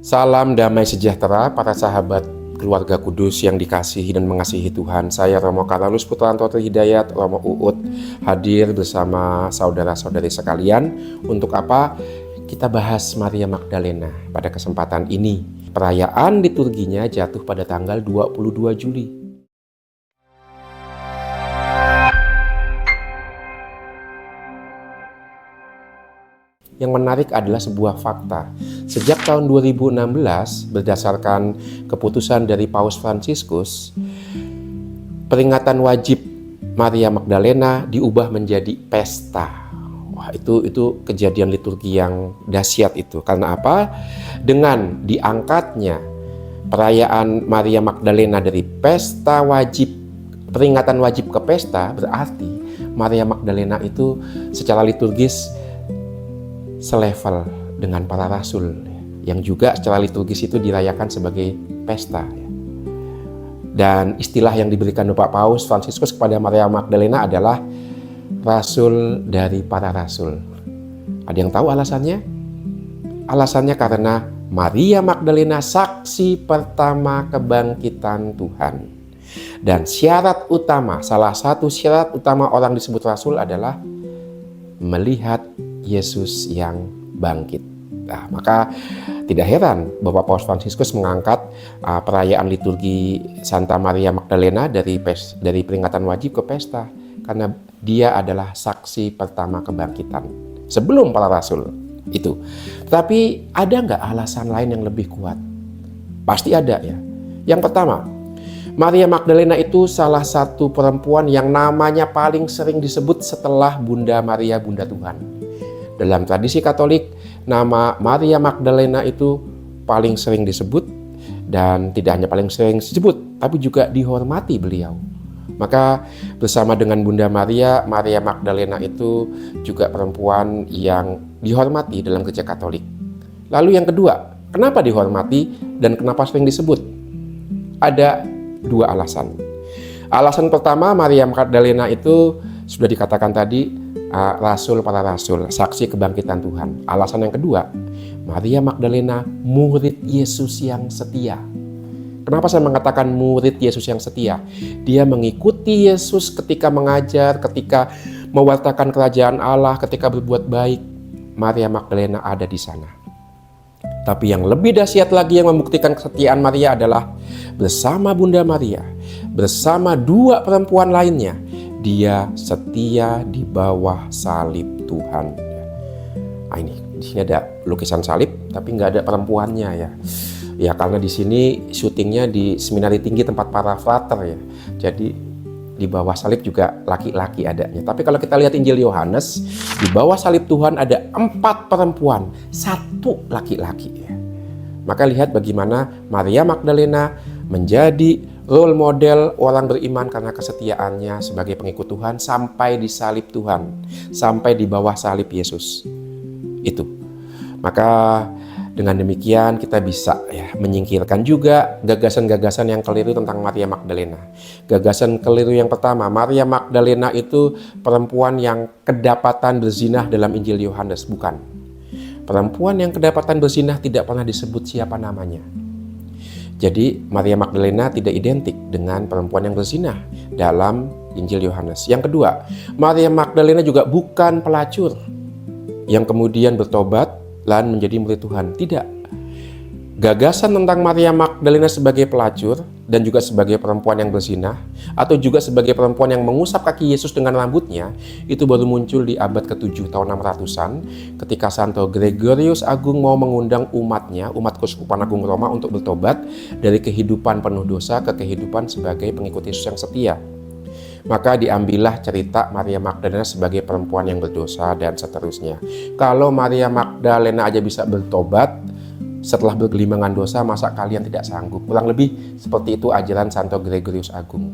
Salam damai sejahtera para sahabat keluarga kudus yang dikasihi dan mengasihi Tuhan. Saya Romo Karolus Putranto Trihidayat, Romo Uut, hadir bersama saudara-saudari sekalian. Untuk apa? Kita bahas Maria Magdalena pada kesempatan ini. Perayaan liturginya jatuh pada tanggal 22 Juli. Yang menarik adalah sebuah fakta. Sejak tahun 2016, berdasarkan keputusan dari Paus Fransiskus, peringatan wajib Maria Magdalena diubah menjadi pesta. Wah, itu kejadian liturgi yang dahsyat itu. Karena apa? Dengan diangkatnya perayaan Maria Magdalena dari pesta wajib, peringatan wajib ke pesta, berarti Maria Magdalena itu secara liturgis selevel dengan para rasul, yang juga secara liturgis itu dirayakan sebagai pesta. Dan istilah yang diberikan Bapak Paus Fransiskus kepada Maria Magdalena adalah rasul dari para rasul. Ada yang tahu alasannya? Alasannya karena Maria Magdalena saksi pertama kebangkitan Tuhan. Dan syarat utama, salah satu syarat utama orang disebut rasul adalah melihat Yesus yang bangkit. Nah, maka tidak heran Bapak Paus Fransiskus mengangkat perayaan liturgi Santa Maria Magdalena dari peringatan wajib ke pesta, karena dia adalah saksi pertama kebangkitan sebelum para rasul itu. Tapi ada nggak alasan lain yang lebih kuat? Pasti ada ya. Yang pertama, Maria Magdalena itu salah satu perempuan yang namanya paling sering disebut setelah Bunda Maria, Bunda Tuhan. Dalam tradisi Katolik, nama Maria Magdalena itu paling sering disebut, dan tidak hanya paling sering disebut, tapi juga dihormati beliau. Maka bersama dengan Bunda Maria, Maria Magdalena itu juga perempuan yang dihormati dalam Gereja Katolik. Lalu yang kedua, kenapa dihormati dan kenapa sering disebut? Ada dua alasan. Alasan pertama, Maria Magdalena itu sudah dikatakan tadi rasul para rasul, saksi kebangkitan Tuhan. Alasan yang kedua, Maria Magdalena murid Yesus yang setia. Kenapa saya mengatakan murid Yesus yang setia? Dia mengikuti Yesus ketika mengajar, ketika mewartakan kerajaan Allah, ketika berbuat baik. Maria Magdalena ada di sana. Tapi yang lebih dahsyat lagi yang membuktikan kesetiaan Maria adalah bersama Bunda Maria, bersama dua perempuan lainnya, dia setia di bawah salib Tuhan. Nah, di sini ada lukisan salib, tapi nggak ada perempuannya ya. Ya karena di sini syutingnya di Seminari Tinggi tempat para frater ya. Jadi di bawah salib juga laki-laki adanya. Tapi kalau kita lihat Injil Yohanes, di bawah salib Tuhan ada 4 perempuan, 1 laki-laki ya. Maka lihat bagaimana Maria Magdalena menjadi role model orang beriman karena kesetiaannya sebagai pengikut Tuhan sampai di salib Tuhan, sampai di bawah salib Yesus. Itu. Maka dengan demikian kita bisa menyingkirkan juga gagasan-gagasan yang keliru tentang Maria Magdalena. Gagasan keliru yang pertama, Maria Magdalena itu perempuan yang kedapatan berzinah dalam Injil Yohanes. Bukan. Perempuan yang kedapatan berzinah tidak pernah disebut siapa namanya. Jadi Maria Magdalena tidak identik dengan perempuan yang berzinah dalam Injil Yohanes. Yang kedua, Maria Magdalena juga bukan pelacur yang kemudian bertobat dan menjadi murid Tuhan. Tidak. Gagasan tentang Maria Magdalena sebagai pelacur dan juga sebagai perempuan yang berzinah atau juga sebagai perempuan yang mengusap kaki Yesus dengan rambutnya itu baru muncul di abad ke-7 tahun 600-an ketika Santo Gregorius Agung mau mengundang umatnya, umat Keuskupan Agung Roma untuk bertobat dari kehidupan penuh dosa ke kehidupan sebagai pengikut Yesus yang setia. Maka diambillah cerita Maria Magdalena sebagai perempuan yang berdosa dan seterusnya. Kalau Maria Magdalena aja bisa bertobat setelah bergelimangan dosa, masa kalian tidak sanggup? Kurang lebih seperti itu ajaran Santo Gregorius Agung.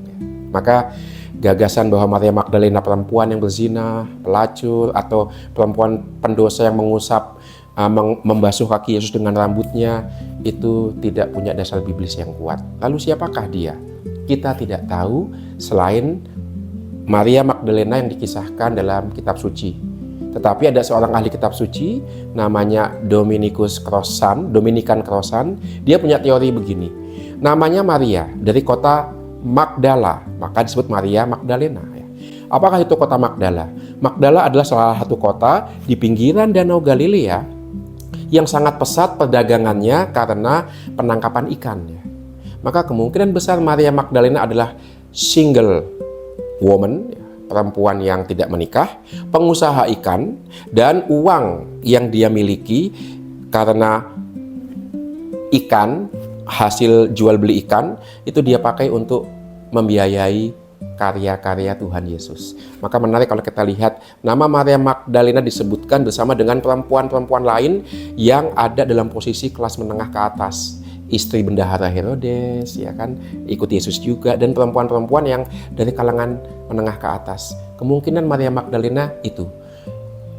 Maka gagasan bahwa Maria Magdalena perempuan yang berzina, pelacur, atau perempuan pendosa yang mengusap, membasuh kaki Yesus dengan rambutnya, itu tidak punya dasar biblis yang kuat. Lalu siapakah dia? Kita tidak tahu selain Maria Magdalena yang dikisahkan dalam kitab suci. Tetapi ada seorang ahli kitab suci namanya Dominikan Crossan, dia punya teori begini. Namanya Maria dari kota Magdala, maka disebut Maria Magdalena. Apakah itu kota Magdala? Magdala adalah salah satu kota di pinggiran Danau Galilea yang sangat pesat perdagangannya karena penangkapan ikan. Maka kemungkinan besar Maria Magdalena adalah single woman, perempuan yang tidak menikah, pengusaha ikan, dan uang yang dia miliki karena ikan, hasil jual beli ikan, itu dia pakai untuk membiayai karya-karya Tuhan Yesus. Maka menarik kalau kita lihat nama Maria Magdalena disebutkan bersama dengan perempuan-perempuan lain yang ada dalam posisi kelas menengah ke atas. Istri bendahara Herodes, ya kan, ikut Yesus juga, dan perempuan-perempuan yang dari kalangan menengah ke atas. Kemungkinan Maria Magdalena itu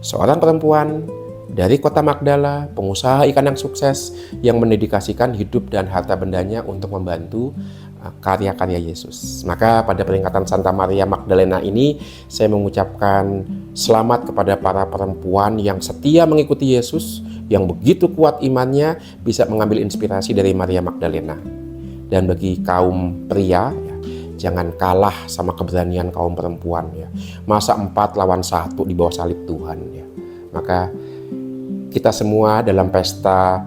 seorang perempuan dari kota Magdala, pengusaha ikan yang sukses, yang mendedikasikan hidup dan harta bendanya untuk membantu karya-karya Yesus. Maka pada peringatan Santa Maria Magdalena ini, saya mengucapkan selamat kepada para perempuan yang setia mengikuti Yesus, yang begitu kuat imannya, bisa mengambil inspirasi dari Maria Magdalena. Dan bagi kaum pria, jangan kalah sama keberanian kaum perempuan. Masa 4 lawan 1 di bawah salib Tuhan. Maka kita semua dalam pesta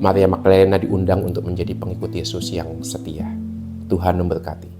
Maria Magdalena diundang untuk menjadi pengikut Yesus yang setia. Tuhan memberkati.